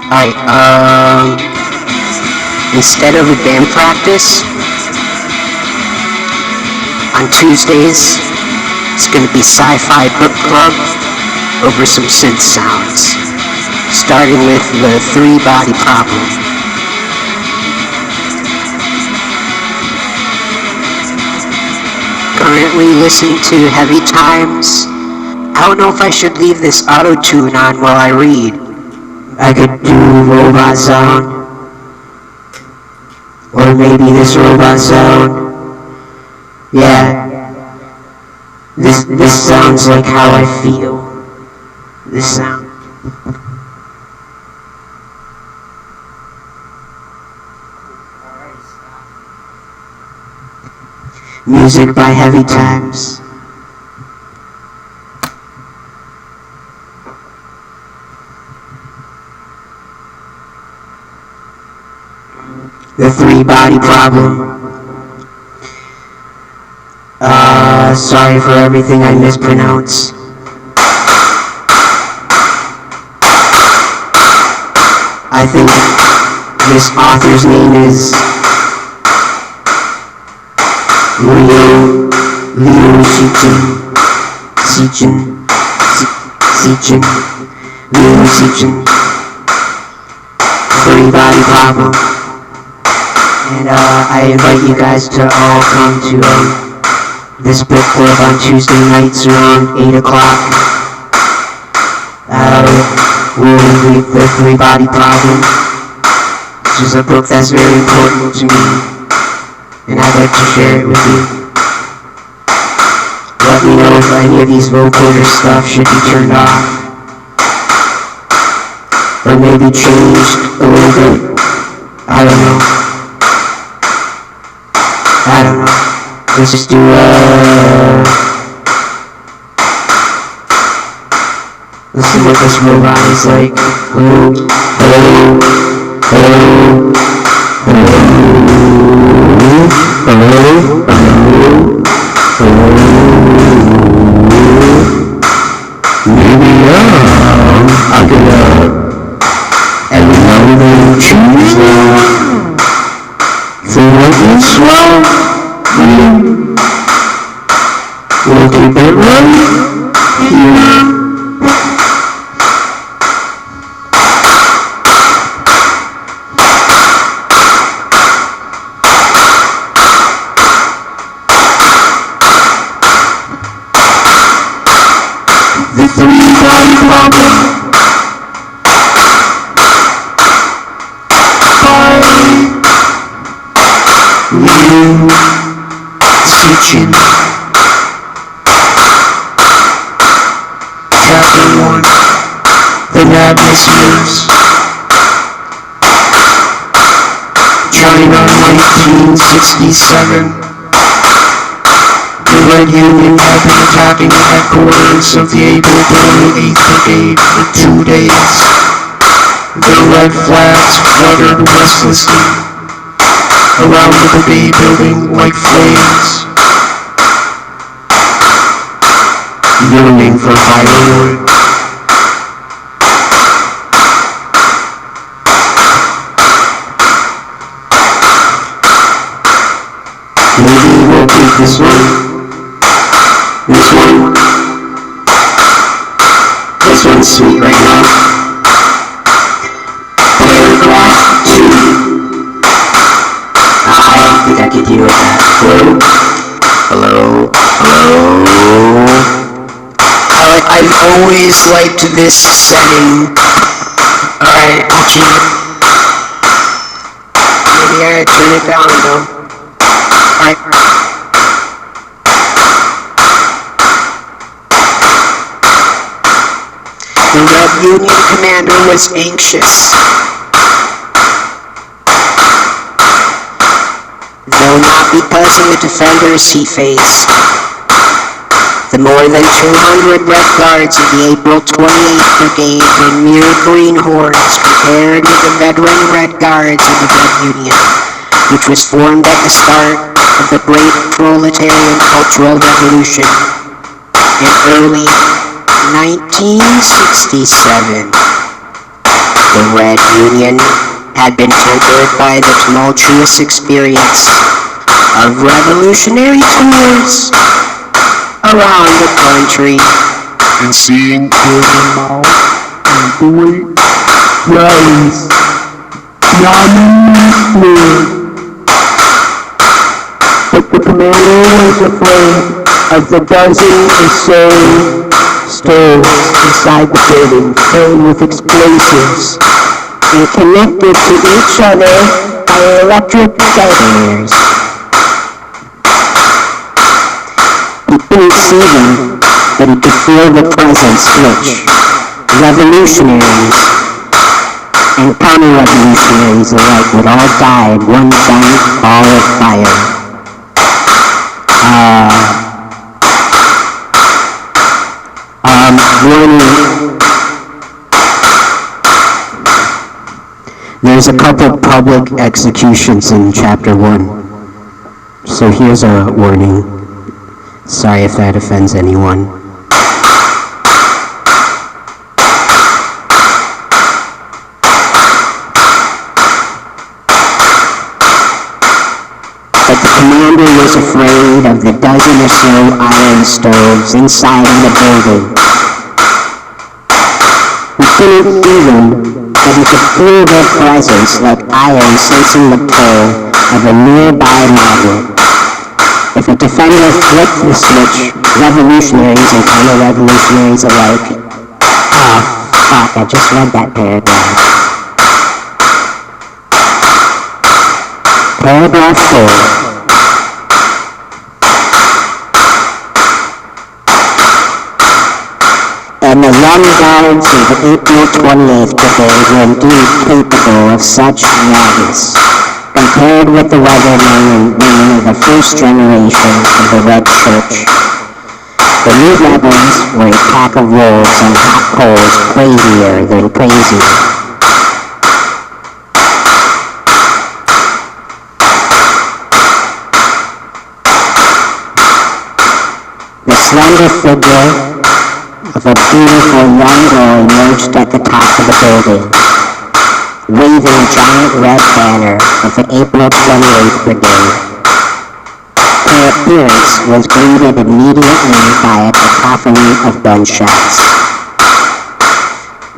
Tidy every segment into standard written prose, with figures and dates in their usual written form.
Alright, instead of a band practice, on Tuesdays, it's gonna be Sci-Fi Book Club over some synth sounds, starting with the Three-Body Problem. Currently listening to Heavy Times. I don't know if I should leave this auto-tune on while I read. I could do Robot Zone. Or maybe this Robot Zone. Yeah. This sounds like how I feel. This sound. Music by Heavy Times. The Three-Body Problem. Sorry for everything I mispronounce. I think this author's name is Leo Sechin. Three-Body Problem. And I invite you guys to all come to this book club on Tuesday nights around 8 o'clock. We'll read the Three-Body Problem, which is a book that's very important to me, and I'd like to share it with you. Let me know if any of these vocoder stuff should be turned off, or maybe changed a little bit. I don't know. Let's just do let's see what this robot is like. Hello. Maybe I could every now and then choose for what is wrong. We'll keep it right here. The Three-Body Problem. Sechin. Chapter 1. The Madness Years. China, 1967. The Red Union had been attacking the headquarters of the able-bodied 8th Brigade for 2 days. The red flags fluttered restlessly around the brigade building like flames, yearning for firewood. Maybe we'll keep this one. This one's sweet right now. Paragraph 2. I think I could deal with that. Hello. I've always liked this setting. Alright, maybe I gotta turn it down though. Alright. The Red Union commander was anxious. Though not because of the defenders he faced. The more than 200 Red Guards of the April 28th Brigade were mere greenhorns compared with the veteran Red Guards of the Red Union, which was formed at the start of the Great Proletarian Cultural Revolution in early 1967. the Red Union had been tempered by the tumultuous experience of revolutionary tours around the country and seeing Golden Mao and great rallies beyond. But the commander was afraid of the dozen or so stoves inside the building filled with explosives and connected to each other by electric detonators. He couldn't see them, but he could feel the presence which revolutionaries and counter-revolutionaries alike would all die in one giant ball of fire. Warning. There's a couple public executions in Chapter 1. So here's a warning. Sorry if that offends anyone. But the commander was afraid of the dozen or so iron stoves inside of the building. He couldn't see them, but he could feel their presence like iron sensing the pull of a nearby magnet. If a defender flipped the switch, revolutionaries and counter-revolutionaries alike... Oh, fuck, I just read that paragraph. Paragraph 4. And the young guards of the April 28th Brigade were indeed capable of such madness, compared with the weathermen and women of the first generation of the Red Church. The new rebels were a pack of wolves on hot coals, crazier than crazy. The slender figure of a beautiful young girl emerged at the top of the building, waving a giant red banner of the April 28th Brigade. Her appearance was greeted immediately by a cacophony of gunshots.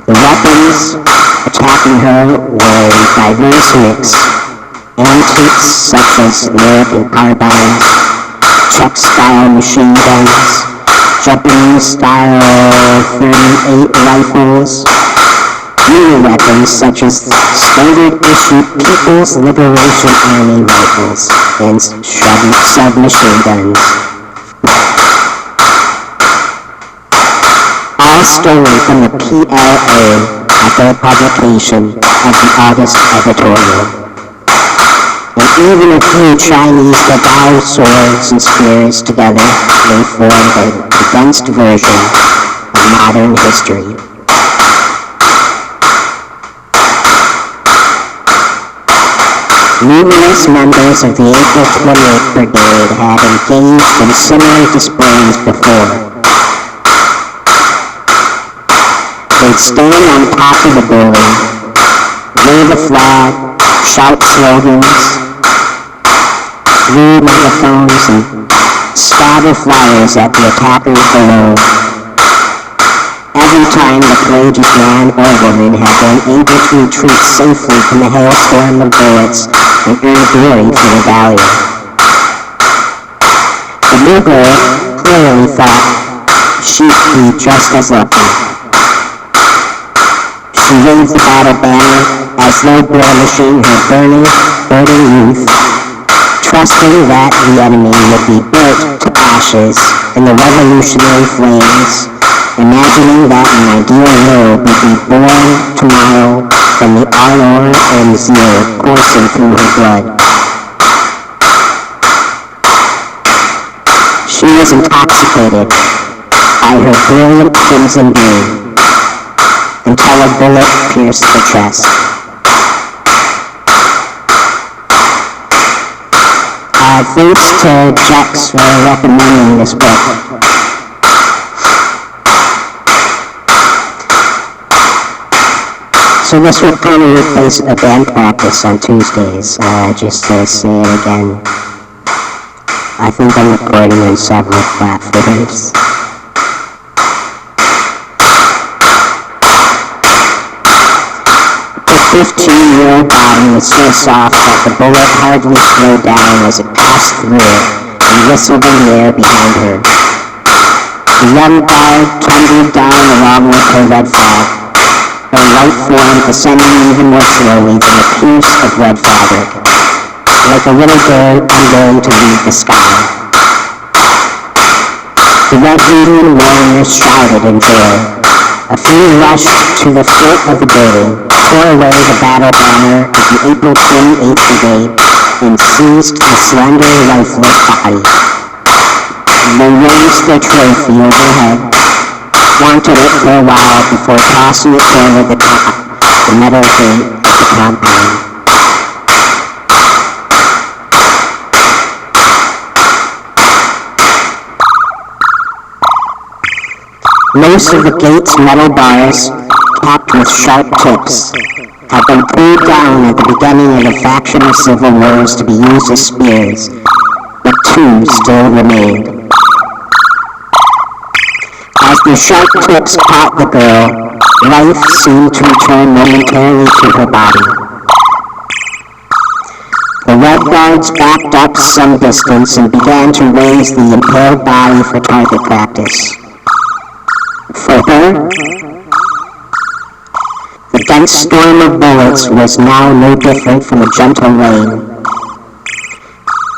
The weapons attacking her were a diverse mix: antiques such as American carbines, Czech-style machine guns, Japanese-style .38 rifles, new weapons such as standard-issue People's Liberation Army rifles, and submachine guns. All stolen from the PLA at their publication of the August editorial. And even a few Chinese Gabao swords and spears together may form a condensed version of modern history. Numerous members of the April 28th Brigade had engaged in similar displays before. They'd stand on top of the building, wave a flag, shout slogans, read megaphones, and scatter flyers at the attackers below. Every time the courageous man or woman had been able to retreat safely from the hailstorm of bullets and earn glory for the value. The new girl clearly thought she'd be just as lucky. She waved the battle banner as though burnishing her burning youth, trusting that the enemy would be burnt to ashes in the revolutionary flames, imagining that an ideal world would be born tomorrow from the ardor and zeal coursing through her blood. She was intoxicated by her brilliant crimson beam until a bullet pierced her chest. Thanks to Jex for recommending this book. So this would kind of replace a band practice on Tuesdays. Just to say it again. I think I'm recording on several platforms. The 15-year-old body was so soft that the bullet hardly slowed down as it passed through it and whistled in the air behind her. The young bride tumbled down along with her red flag, her light form descending even more slowly than a pierce of red fabric, like a little bird unwilling to leave the sky. The Red Indian warriors shouted in joy. A few rushed to the foot of the building, tore away the battle banner of the April 28th Brigade, and seized the slender, lifeless body. They raised their trophy overhead, flaunted it for a while before tossing it toward the metal gate of the compound. Most of the gate's metal bars, capped with sharp tips, had been pulled down at the beginning of the factional civil wars to be used as spears, but two still remained. As the sharp tips caught the girl, life seemed to return momentarily to her body. The Red Guards backed up some distance and began to raise the impaled body for target practice. For her, the dense storm of bullets was now no different from a gentle rain,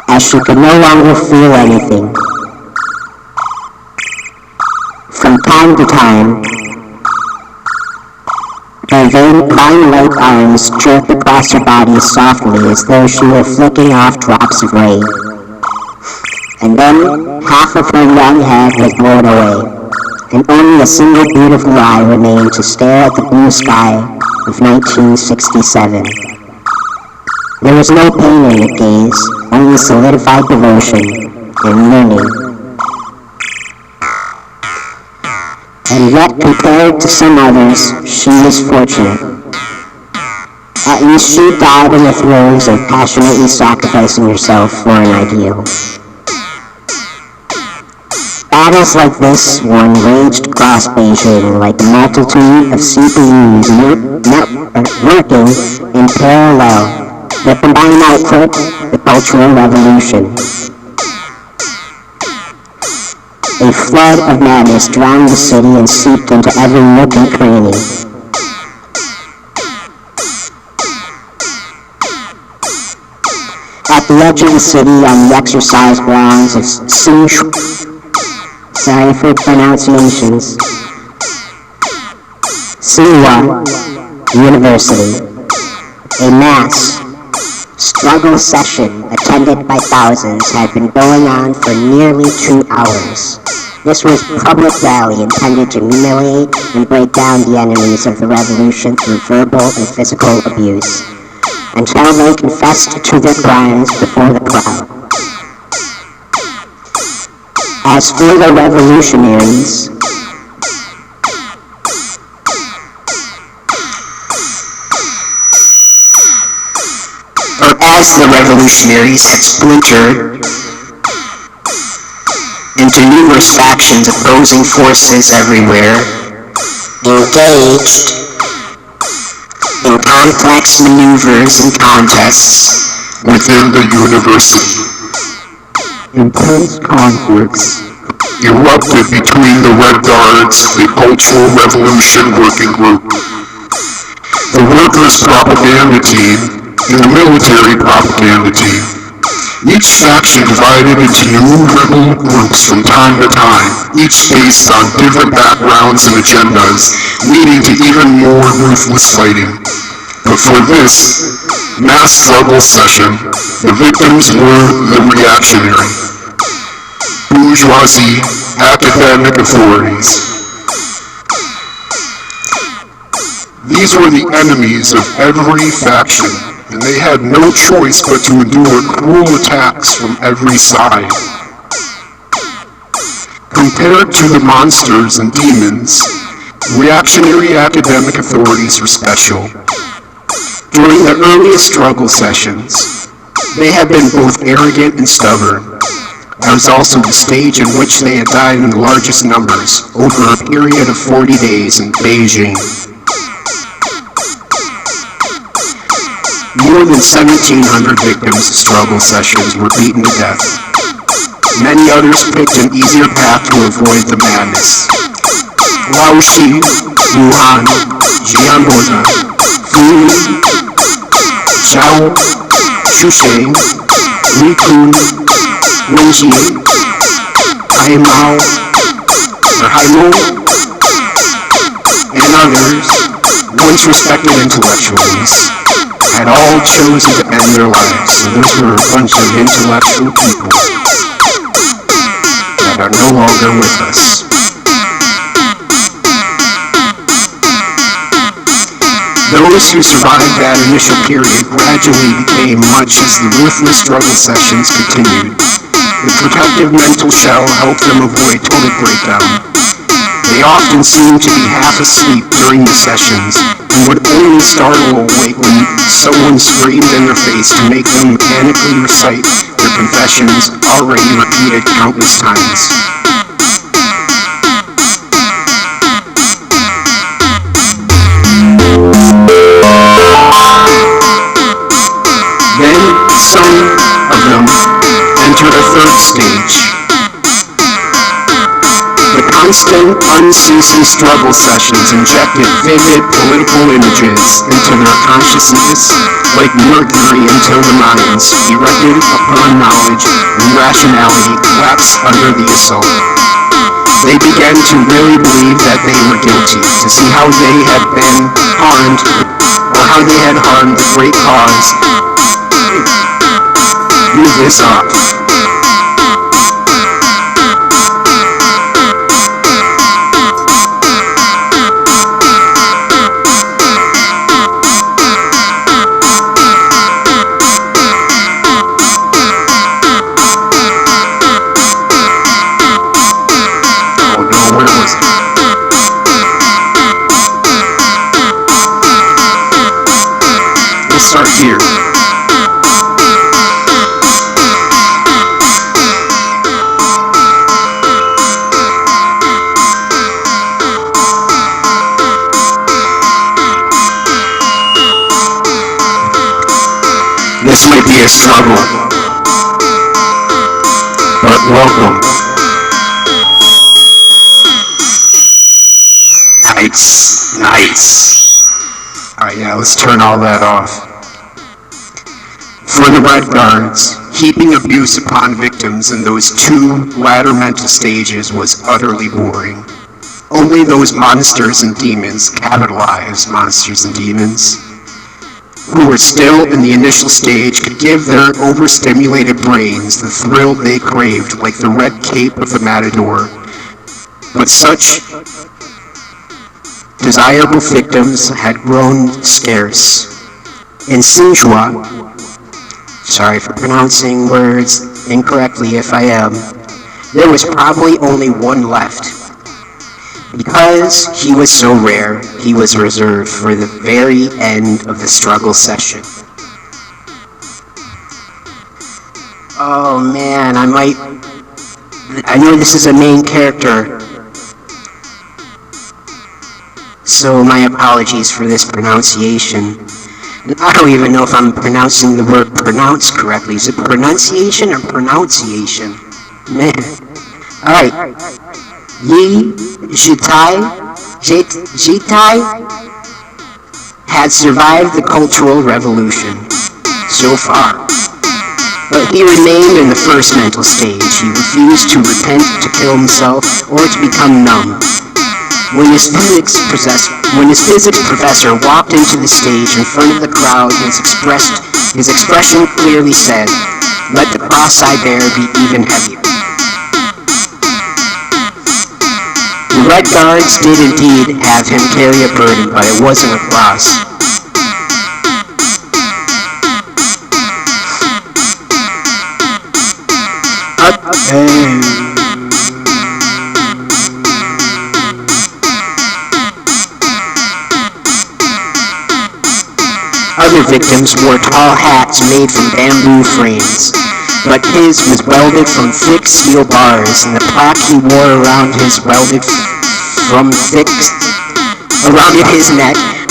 as she could no longer feel anything. From time to time, her vine-like arms jerked across her body softly as though she were flicking off drops of rain. And then half of her young head was blown away, and only a single beautiful eye remained to stare at the blue sky of 1967. There was no pain in the gaze, only solidified devotion and yearning. And yet, compared to some others, she was fortunate. At least she died in the throes of passionately sacrificing herself for an ideal. Battles like this one raged across Beijing like a multitude of CPUs working in parallel. Their combined output, the Cultural Revolution. A flood of madness drowned the city and seeped into every nook and cranny. At the edge of the city, on the exercise grounds of sorry for pronunciations, Tsinghua University, a mass struggle session attended by thousands had been going on for nearly 2 hours. This was a public rally intended to humiliate and break down the enemies of the revolution through verbal and physical abuse, until they confessed to their crimes before the crowd. As for the revolutionaries, had splintered into numerous factions opposing forces everywhere, engaged in complex maneuvers and contests within the university. Intense conflicts erupted between the Red Guards, the Cultural Revolution Working Group, the Workers' Propaganda Team, and the Military Propaganda Team. Each faction divided into new rebel groups from time to time, each based on different backgrounds and agendas, leading to even more ruthless fighting. But for this mass struggle session, the victims were the reactionary, bourgeoisie, academic authorities. These were the enemies of every faction, and they had no choice but to endure cruel attacks from every side. Compared to the monsters and demons, Reactionary academic authorities were special. During the earliest struggle sessions, they had been both arrogant and stubborn. That was also the stage in which they had died in the largest numbers over a period of 40 days in Beijing. More than 1,700 victims of struggle sessions were beaten to death. Many others picked an easier path to avoid the madness. Laoshi, Wuhan, Jianboza, Fuli, Zhao, Shushay, Likun, Wenji, Haimao, and others, once respected intellectuals, had all chosen to end their lives. So those were a bunch of intellectual people that are no longer with us. Those who survived that initial period gradually became much as the ruthless struggle sessions continued. The protective mental shell helped them avoid total breakdown. They often seemed to be half asleep during the sessions and would only startle awake when someone screamed in their face to make them mechanically recite their confessions already repeated countless times. Then some of them entered a third stage. The constant, unceasing struggle sessions injected vivid political images into their consciousness like mercury until the minds, erected upon knowledge and rationality, collapsed under the assault. They began to really believe that they were guilty, to see how they had been harmed, or how they had harmed the great cause. Move this up. Start here. This might be a struggle, but welcome. Nice. Alright, yeah, let's turn all that off. For the Red Guards, heaping abuse upon victims in those two latter mental stages was utterly boring. Only those monsters and demons, capitalized monsters and demons, who were still in the initial stage could give their overstimulated brains the thrill they craved like the red cape of the matador. But such desirable victims had grown scarce. In Sinjua, sorry for pronouncing words incorrectly if I am, there was probably only one left. Because he was so rare, he was reserved for the very end of the struggle session. Oh man, I know this is a main character, so my apologies for this pronunciation. I don't even know if I'm pronouncing the word pronounce correctly. Is it pronunciation or pronunciation? Man. Alright. Yi Jitai had survived the Cultural Revolution so far. But he remained in the first mental stage. He refused to repent, to kill himself, or to become numb. When his physics professor walked into the stage in front of the crowd, his expression clearly said, "Let the cross I bear be even heavier." The Red Guards did indeed have him carry a burden, but it wasn't a cross. victims wore tall hats made from bamboo frames, but his was welded from thick steel bars, and the plaque he wore around his neck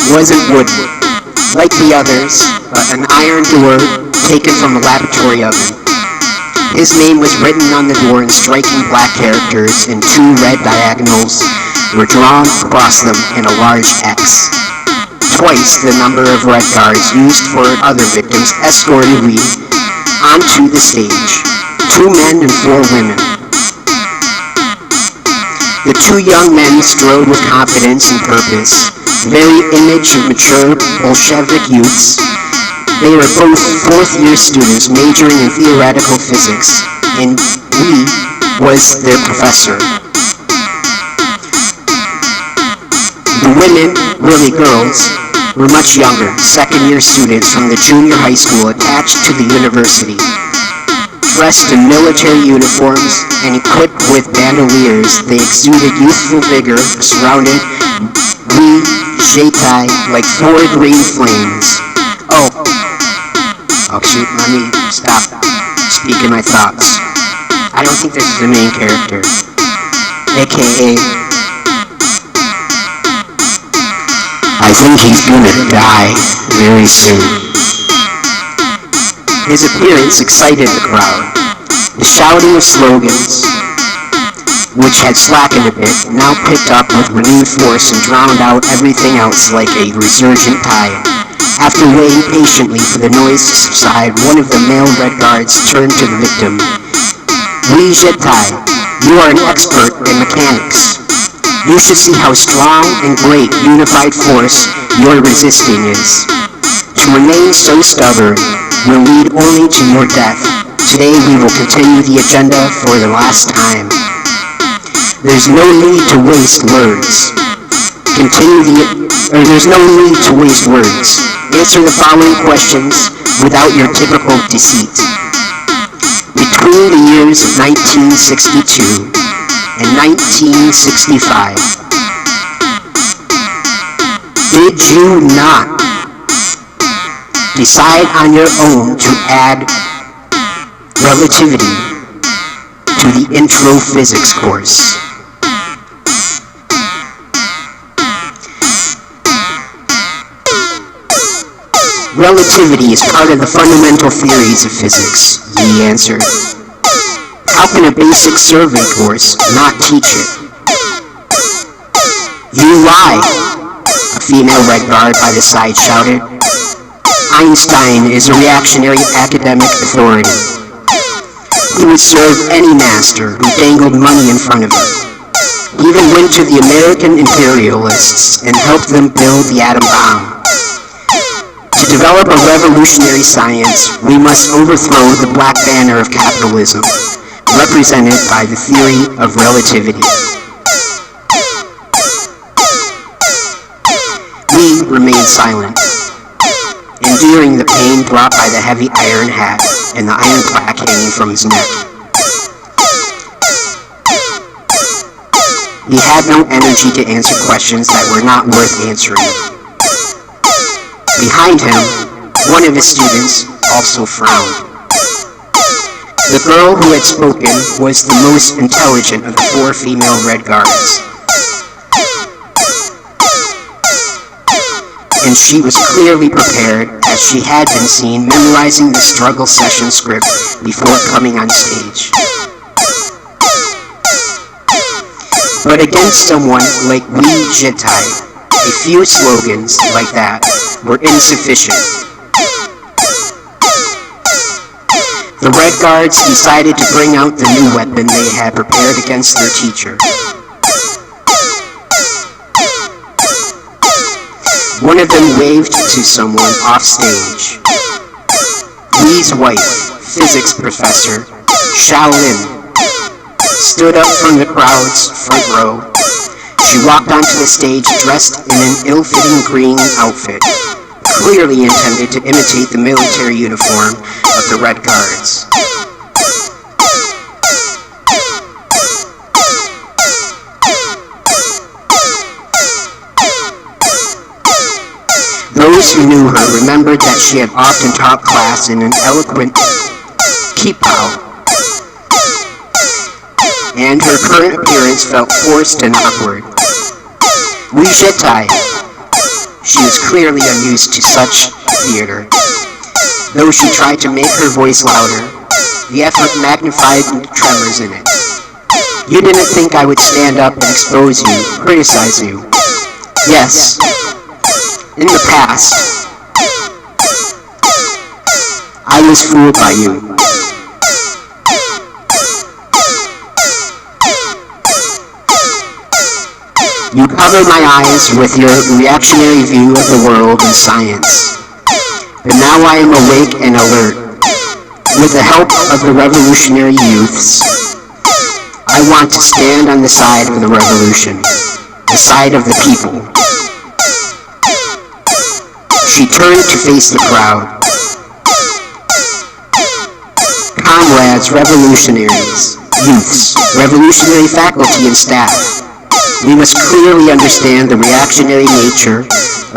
wasn't wooden, like the others, but an iron door taken from a laboratory oven. His name was written on the door in striking black characters, and 2 red diagonals were drawn across them in a large X. Twice the number of red guards used for other victims escorted Lee onto the stage, 2 men and 4 women. The 2 young men strode with confidence and purpose, the very image of mature Bolshevik youths. They were both 4th-year students majoring in theoretical physics, and Lee was their professor. The women, really girls, were much younger, 2nd-year students from the junior high school attached to the university. Dressed in military uniforms and equipped with bandoliers, they exuded youthful vigor, surrounded Lee Jetai like 4 green flames. Shoot, let me stop speaking my thoughts. I don't think this is the main character, aka I think he's gonna die very soon. His appearance excited the crowd. The shouting of slogans, which had slackened a bit, now picked up with renewed force and drowned out everything else like a resurgent tide. After waiting patiently for the noise to subside, one of the male Red Guards turned to the victim. Lee Jetai, you are an expert in mechanics. You should see how strong and great unified force your resisting is. To remain so stubborn will lead only to your death. Today we will continue the agenda for the last time. There's no need to waste words. There's no need to waste words. Answer the following questions without your typical deceit. Between the years of 1962 and 1965, did you not decide on your own to add relativity to the intro physics course? Relativity is part of the fundamental theories of physics, Yi answered. How can a basic survey course not teach it? You lie, a female Red Guard by the side shouted. Einstein is a reactionary academic authority. He would serve any master who dangled money in front of him. He even went to the American imperialists and helped them build the atom bomb. To develop a revolutionary science, we must overthrow the black banner of capitalism, represented by the theory of relativity. Lee remained silent, enduring the pain brought by the heavy iron hat and the iron plaque hanging from his neck. He had no energy to answer questions that were not worth answering. Behind him, one of his students also frowned. The girl who had spoken was the most intelligent of the 4 female Red Guards. And she was clearly prepared, as she had been seen memorizing the struggle session script before coming on stage. But against someone like Lee Jetai, a few slogans like that were insufficient. The Red Guards decided to bring out the new weapon they had prepared against their teacher. One of them waved to someone off stage. Lee's wife, physics professor, Shaolin, stood up from the crowd's front row. She walked onto the stage dressed in an ill-fitting green outfit, clearly intended to imitate the military uniform of the Red Guards. The Those who knew her remembered that she had often taught class in an eloquent kippah, and her current appearance felt forced and awkward. We Jetai. She was clearly unused to such theater. Though she tried to make her voice louder, the effort magnified the tremors in it. You didn't think I would stand up and expose you, criticize you. Yes, in the past, I was fooled by you. You covered my eyes with your reactionary view of the world and science. But now I am awake and alert. With the help of the revolutionary youths, I want to stand on the side of the revolution, the side of the people. She turned to face the crowd. Comrades, revolutionaries, youths, revolutionary faculty and staff, we must clearly understand the reactionary nature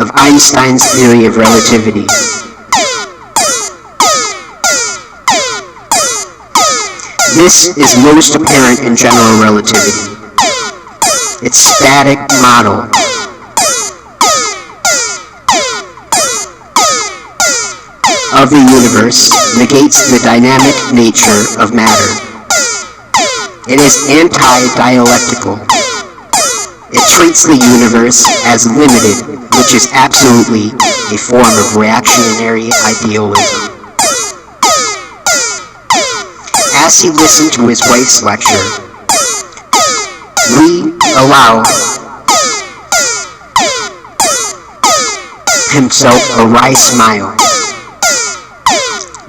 of Einstein's theory of relativity. This is most apparent in general relativity. Its static model of the universe negates the dynamic nature of matter. It is anti-dialectical. It treats the universe as limited, which is absolutely a form of reactionary idealism. As he listened to his wife's lecture, Lee allowed himself a wry smile.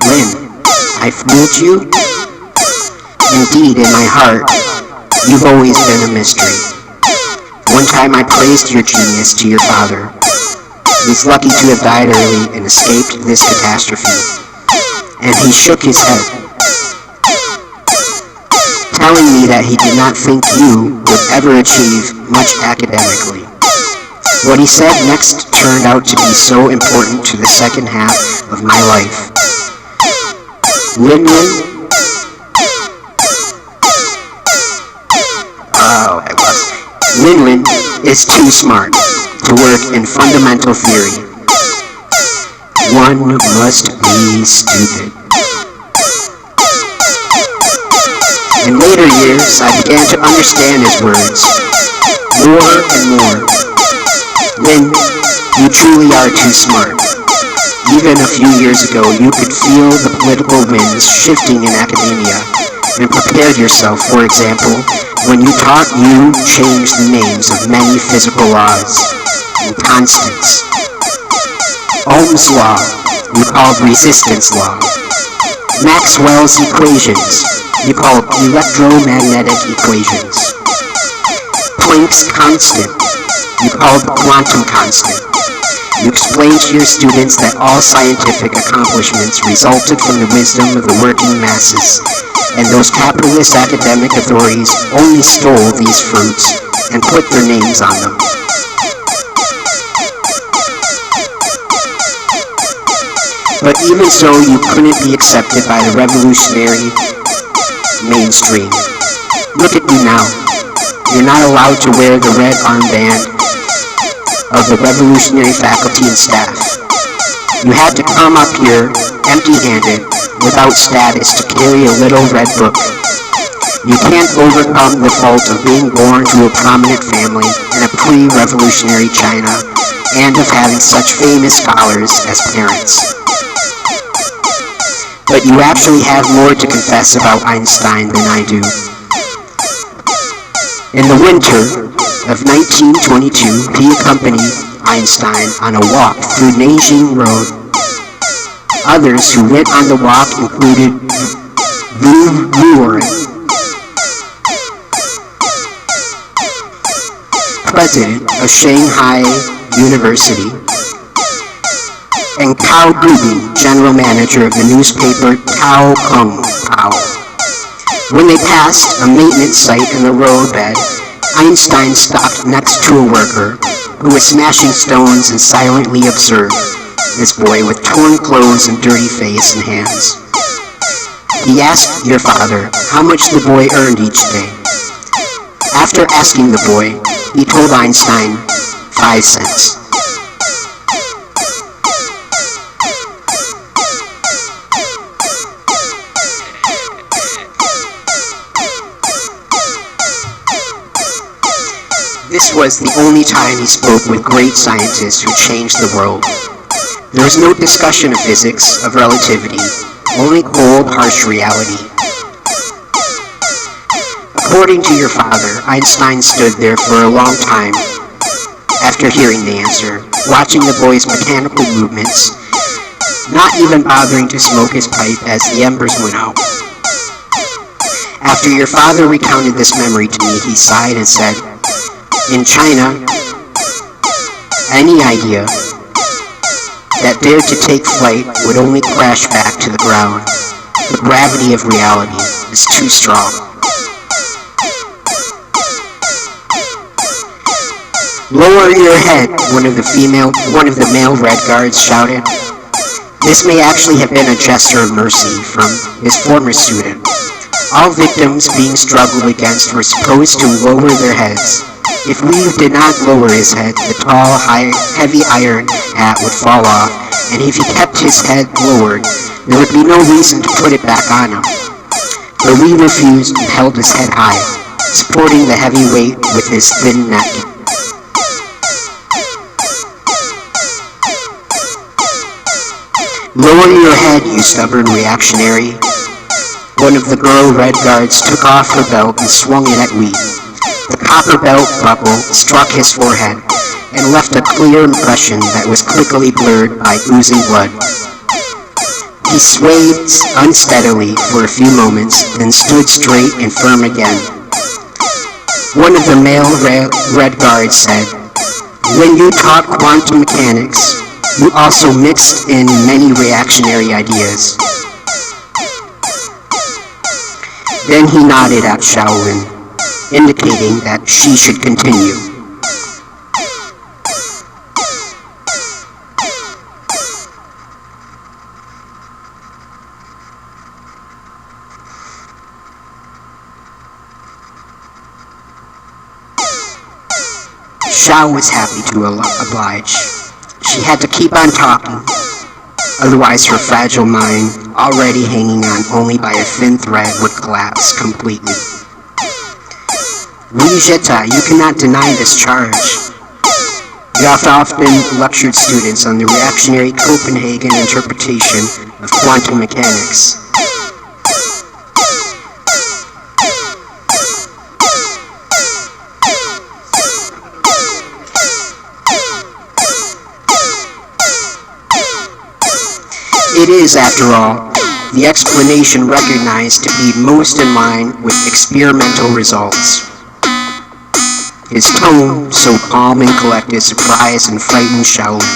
Lynn, I fooled you? Indeed, in my heart, you've always been a mystery. One time I praised your genius to your father. He's lucky to have died early and escaped this catastrophe. And he shook his head, telling me that he did not think you would ever achieve much academically. What he said next turned out to be so important to the second half of my life. Linlin is too smart to work in fundamental theory. One must be stupid. In later years, I began to understand his words more and more. Lin, you truly are too smart. Even a few years ago, you could feel the political winds shifting in academia and prepared yourself, for example, when you taught you changed the names of many physical laws and constants. Ohm's law, you called resistance law. Maxwell's equations, you called electromagnetic equations. Planck's constant, you called the quantum constant. You explained to your students that all scientific accomplishments resulted from the wisdom of the working masses, and those capitalist academic authorities only stole these fruits and put their names on them. But even so, you couldn't be accepted by the revolutionary mainstream. Look at you now. You're not allowed to wear the red armband of the revolutionary faculty and staff. You had to come up here empty-handed, without status, to carry a little red book. You can't overcome the fault of being born to a prominent family in a pre-revolutionary China and of having such famous scholars as parents. But you actually have more to confess about Einstein than I do. In the winter of 1922, he accompanied Einstein on a walk through Nanjing Road. Others who went on the walk included Wu Luoren, president of Shanghai University, and Cao Gubing, general manager of the newspaper Tao Kung Pao. When they passed a maintenance site in the roadbed, Einstein stopped next to a worker who was smashing stones and silently observed this boy with torn clothes and dirty face and hands. He asked your father how much the boy earned each day. After asking the boy, he told Einstein 5 cents. This was the only time he spoke with great scientists who changed the world. There was no discussion of physics, of relativity, only cold, harsh reality. According to your father, Einstein stood there for a long time after hearing the answer, watching the boy's mechanical movements, not even bothering to smoke his pipe as the embers went out. After your father recounted this memory to me, he sighed and said, "In China, any idea that dared to take flight would only crash back to the ground. The gravity of reality is too strong." "Lower your head," one of the male Red Guards shouted. This may actually have been a gesture of mercy from his former student. All victims being struggled against were supposed to lower their heads. If Lee did not lower his head, the tall, heavy iron hat would fall off, and if he kept his head lowered, there would be no reason to put it back on him. But Lee refused and held his head high, supporting the heavy weight with his thin neck. "Lower your head, you stubborn reactionary." One of the girl Red Guards took off her belt and swung it at Lee. The copper belt buckle struck his forehead and left a clear impression that was quickly blurred by oozing blood. He swayed unsteadily for a few moments, then stood straight and firm again. One of the male Red Guards said, "When you taught quantum mechanics, you also mixed in many reactionary ideas." Then he nodded at Shaolin, indicating that she should continue. Shao was happy to oblige. She had to keep on talking, otherwise her fragile mind, already hanging on only by a thin thread, would collapse completely. "Lee Jetta, you cannot deny this charge. You have often lectured students on the reactionary Copenhagen interpretation of quantum mechanics. It is, after all, the explanation recognized to be most in line with experimental results." His tone, so calm and collected, surprised and frightened Shaolin.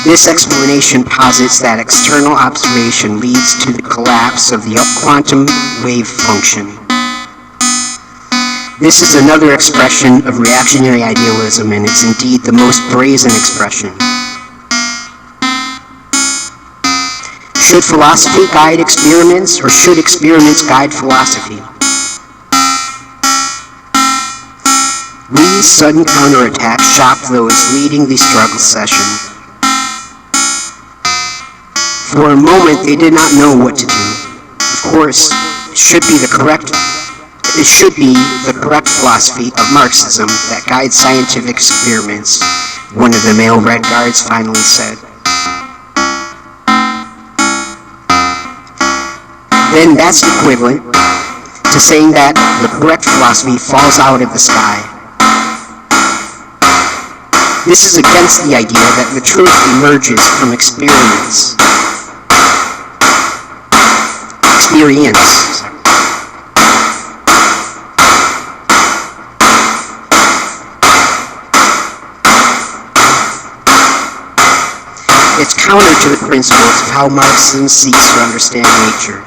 This explanation posits that external observation leads to the collapse of the quantum wave function. This is another expression of reactionary idealism, and it's indeed the most brazen expression. Should philosophy guide experiments, or should experiments guide philosophy? Lee's sudden counterattack shocked those leading the struggle session. For a moment, they did not know what to do. Of course, it should be the correct philosophy of Marxism that guides scientific experiments, one of the male Red Guards finally said. Then that's equivalent to saying that the correct philosophy falls out of the sky. This is against the idea that the truth emerges from experience. It's counter to the principles of how Marxism seeks to understand nature.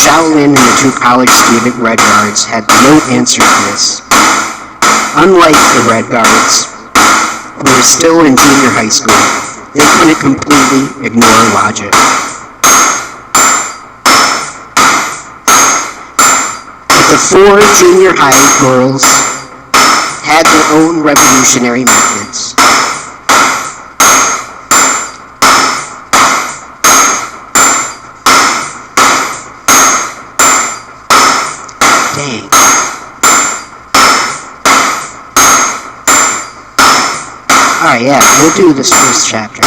Shao Shaolin and the two college student Red Guards had no answer to this. Unlike the Red Guards, who were still in junior high school, they couldn't completely ignore logic. But the four junior high girls had their own revolutionary methods. Dang. Alright, yeah, we'll do this first chapter.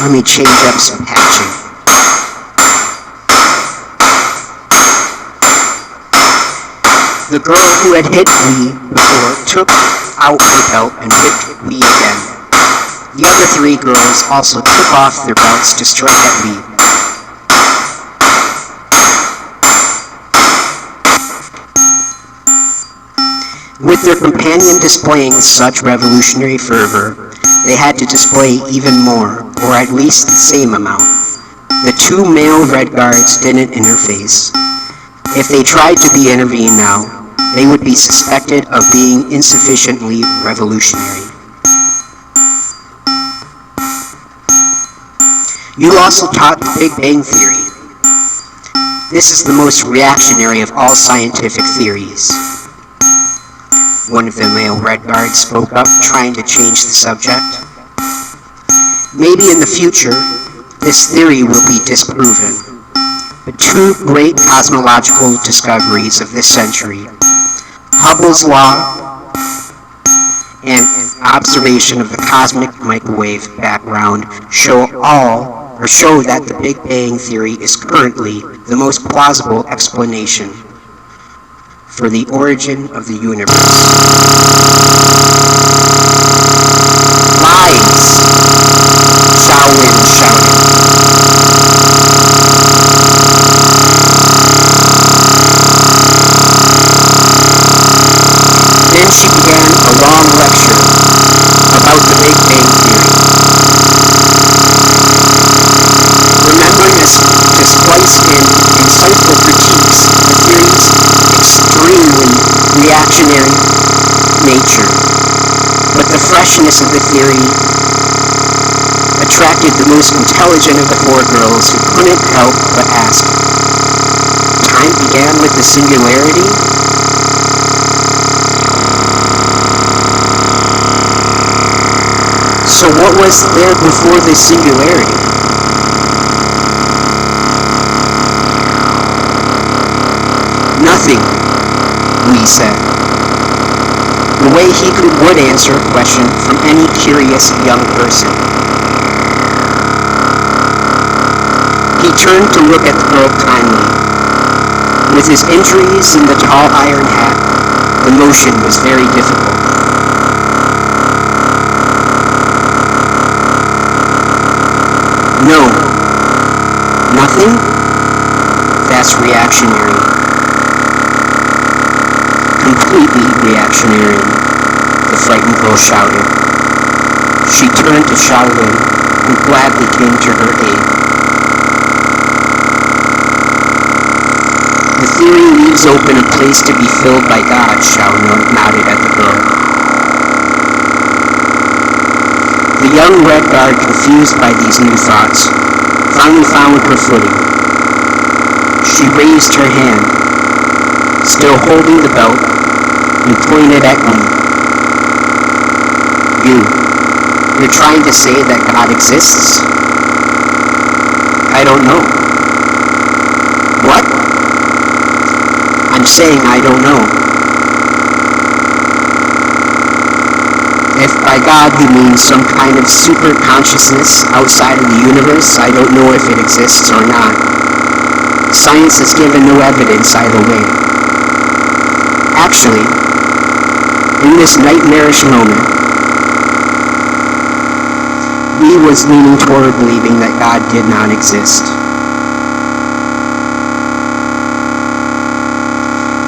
Let me change up some patching. The girl who had hit Lee before took out her belt and hit Lee again. The other three girls also took off their belts to strike at Lee. With their companion displaying such revolutionary fervor, they had to display even more, or at least the same amount. The two male Red Guards didn't interface. If they tried to be intervened now, they would be suspected of being insufficiently revolutionary. You also taught the Big Bang Theory. This is the most reactionary of all scientific theories. One of the male Red Guards spoke up, trying to change the subject. Maybe in the future, this theory will be disproven. But two great cosmological discoveries of this century, Hubble's law and observation of the cosmic microwave background, show that the Big Bang Theory is currently the most plausible explanation for the origin of the universe. Lies! Shaolin shouted. Then she began a long lecture about the Big Bang Theory. Remembering to splice in insightful critiques of the theory's extremely reactionary nature. But the freshness of the theory attracted the most intelligent of the four girls, who couldn't help but ask, "Time began with the singularity?" So what was there before the singularity? Nothing, Lee said, the way he would answer a question from any curious young person. He turned to look at the girl kindly. With his injuries and the tall iron hat, the motion was very difficult. No. Nothing? That's reactionary. Completely reactionary, the frightened girl shouted. She turned to Shaolin, who gladly came to her aid. The theory leaves open a place to be filled by God, Shaolin nodded at the girl. The young Red Guard, confused by these new thoughts, finally found her footing. She raised her hand, still holding the belt, and pointed at me. You're trying to say that God exists? I don't know. What? I'm saying I don't know. If by God you mean some kind of super consciousness outside of the universe, I don't know if it exists or not. Science has given no evidence either way. Actually, in this nightmarish moment, Lee was leaning toward believing that God did not exist.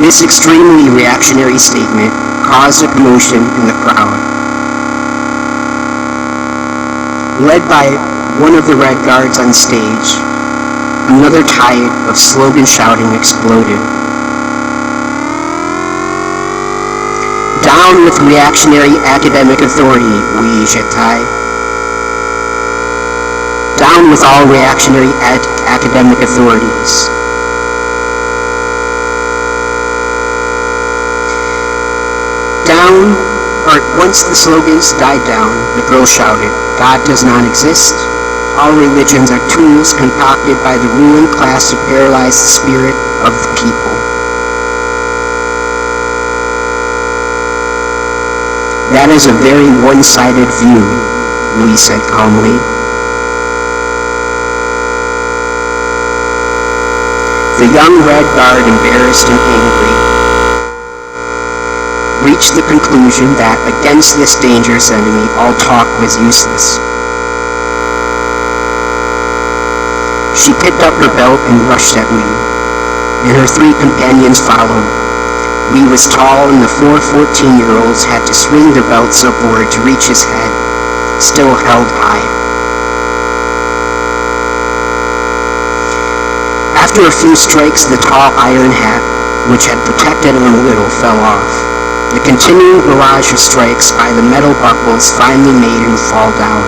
This extremely reactionary statement caused a commotion in the crowd. Led by one of the Red Guards on stage, another tide of slogan shouting exploded. Down with reactionary academic authority, oui, j'étais. Down with all reactionary academic authorities. Once the slogans died down, the girl shouted, God does not exist. All religions are tools concocted by the ruling class to paralyze the spirit of the people. That is a very one-sided view, Louis said calmly. The young Red Guard, embarrassed and angry, reached the conclusion that against this dangerous enemy, all talk was useless. She picked up her belt and rushed at Lee, and her 3 companions followed. Lee was tall, and the 4 14-year-olds had to swing their belts upward to reach his head, still held high. After a few strikes, the tall iron hat, which had protected him a little, fell off. The continuing barrage of strikes by the metal buckles finally made him fall down.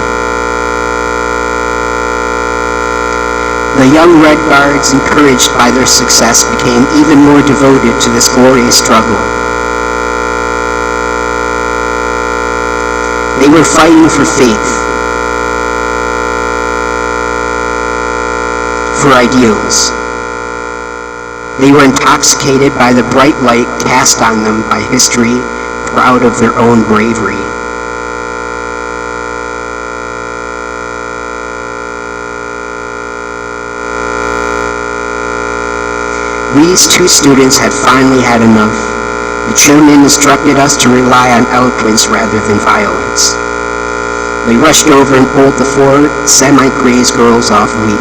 The young Red Guards, encouraged by their success, became even more devoted to this glorious struggle. They were fighting for faith, for ideals. They were intoxicated by the bright light cast on them by history, proud of their own bravery. These 2 students had finally had enough. The chairman instructed us to rely on eloquence rather than violence. They rushed over and pulled the 4 semi-crazed girls off me.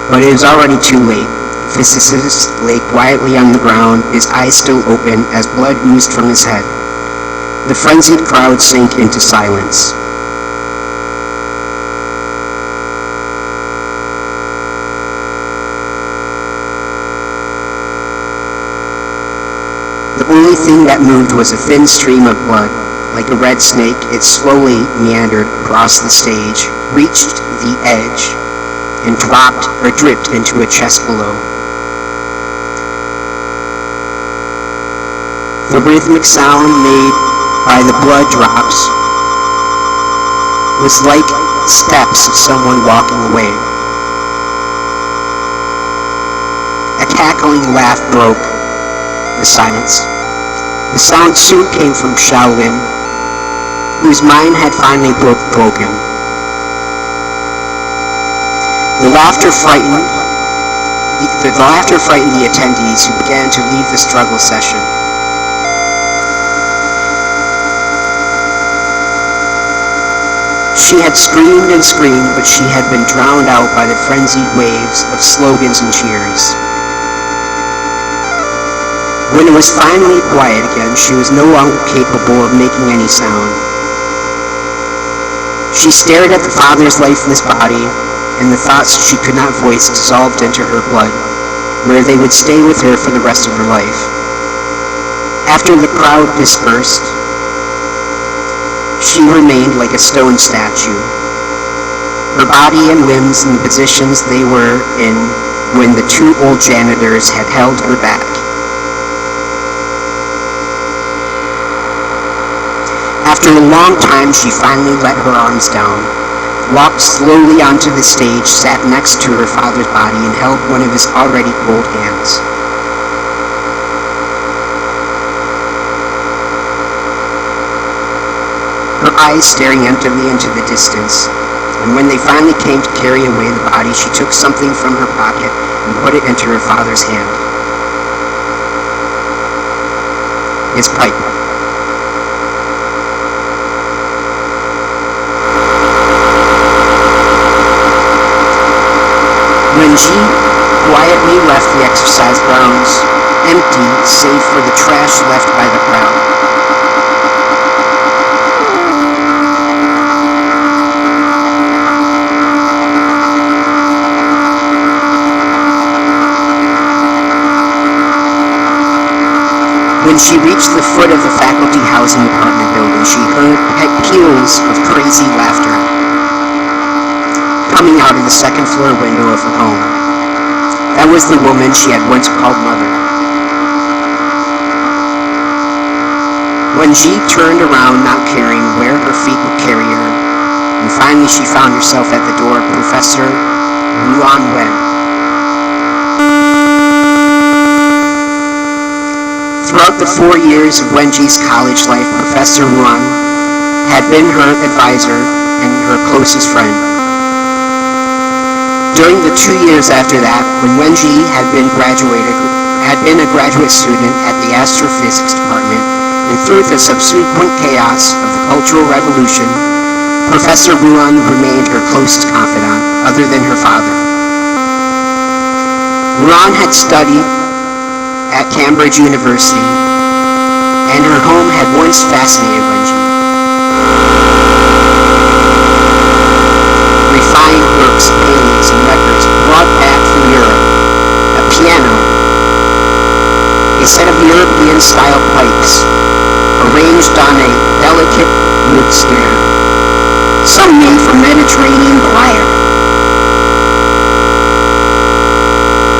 But it was already too late. The physicist lay quietly on the ground, his eyes still open as blood oozed from his head. The frenzied crowd sank into silence. The only thing that moved was a thin stream of blood. Like a red snake, it slowly meandered across the stage, reached the edge, and dripped into a chest below. The rhythmic sound made by the blood drops was like steps of someone walking away. A cackling laugh broke the silence. The sound soon came from Shaolin, whose mind had finally broken. The laughter frightened the attendees, who began to leave the struggle session. She had screamed and screamed, but she had been drowned out by the frenzied waves of slogans and cheers. When it was finally quiet again, she was no longer capable of making any sound. She stared at the father's lifeless body, and the thoughts she could not voice dissolved into her blood, where they would stay with her for the rest of her life. After the crowd dispersed, she remained like a stone statue, her body and limbs in the positions they were in when the 2 old janitors had held her back. After a long time, she finally let her arms down, walked slowly onto the stage, sat next to her father's body, and held one of his already cold hands. Her eyes staring emptily into the distance, and when they finally came to carry away the body, she took something from her pocket and put it into her father's hand. His pipe. Wenji quietly left the exercise grounds, empty save for the trash left by the crowd. When she reached the foot of the faculty housing department building, she heard peals of crazy laughter coming out of the second floor window of her home. That was the woman she had once called mother. When Ji turned around, not caring where her feet would carry her, and finally she found herself at the door of Professor Ruan Wen. Throughout the 4 years of Wenji's college life, Professor Ruan had been her advisor and her closest friend. During the 2 years after that, when Wenji had been a graduate student at the astrophysics department, and through the subsequent chaos of the Cultural Revolution, Professor Ruan remained her closest confidant, other than her father. Ruan had studied at Cambridge University, and her home had once fascinated Wenji. Refined works, paintings, and records brought back from Europe. A piano, a set of European-style pipes, arranged on a delicate wood stand, some made from Mediterranean wire,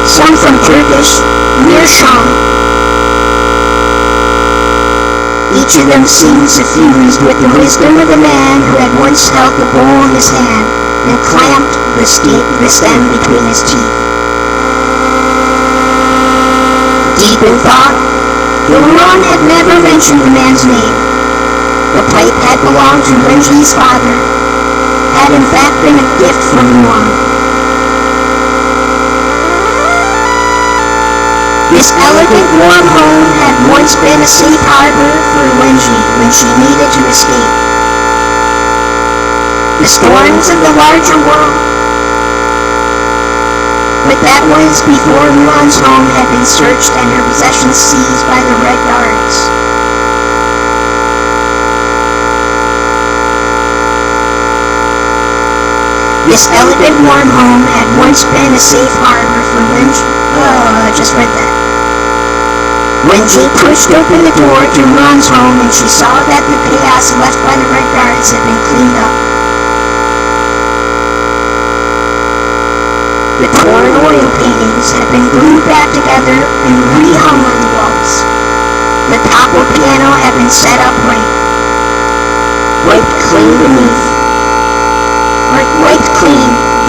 some from Turkish meerschaum. Each of them seemed suffused with the wisdom of a man who had once held the bowl in his hand and clamped the stem between his teeth. Deep in thought, though Ruan had never mentioned the man's name, the pipe had belonged to Wenji's father, had in fact been a gift from Ruan. This elegant, warm home had once been a safe harbor for Wenji when she needed to escape the storms of the larger world. But that was before Ruan's home had been searched and her possessions seized by the Red Guards. This elegant, warm home had once been a safe harbor for Wenji. I just read that. Wenji pushed open the door to Ruan's home and she saw that the chaos left by the Red Guards had been cleaned up. The torn oil paintings had been glued back together and rehung on the walls. The toppled piano had been set upright, wiped clean,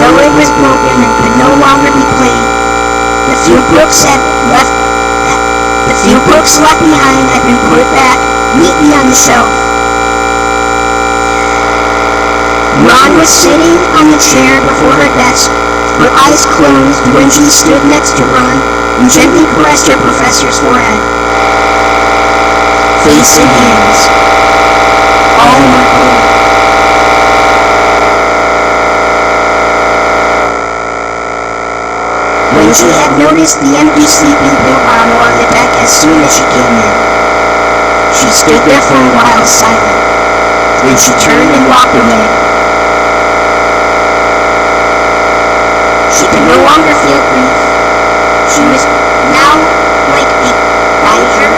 though it was broken and could no longer be played. The few books left behind had been put back neatly on the shelf. Ruan was sitting on the chair before her desk, her eyes closed when she stood next to Ruan and gently caressed her professor's forehead. Face and hands, all were cold. Wenji had noticed the empty sleeping pill bottle on the deck as soon as she came in. She stood there for a while silent. Then she turned and walked away. She could no longer feel grief. She was now like a powder.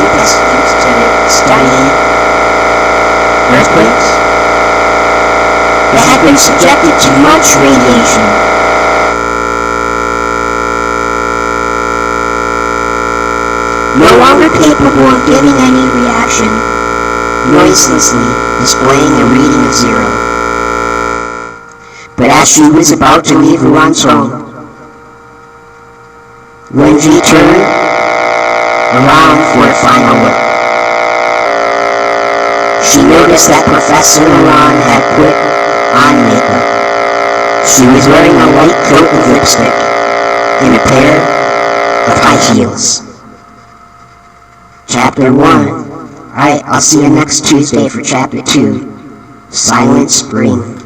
The best used to study earthquakes that had been subjected to much radiation. No longer capable of giving any reaction, noiselessly displaying a reading of 0. But as she was about to leave Ruan's home, Wenji turned around for a final look. She noticed that Professor Ruan had put on makeup. She was wearing a light coat of lipstick and a pair of high heels. Chapter 1. Alright, I'll see you next Tuesday for Chapter 2, Silent Spring.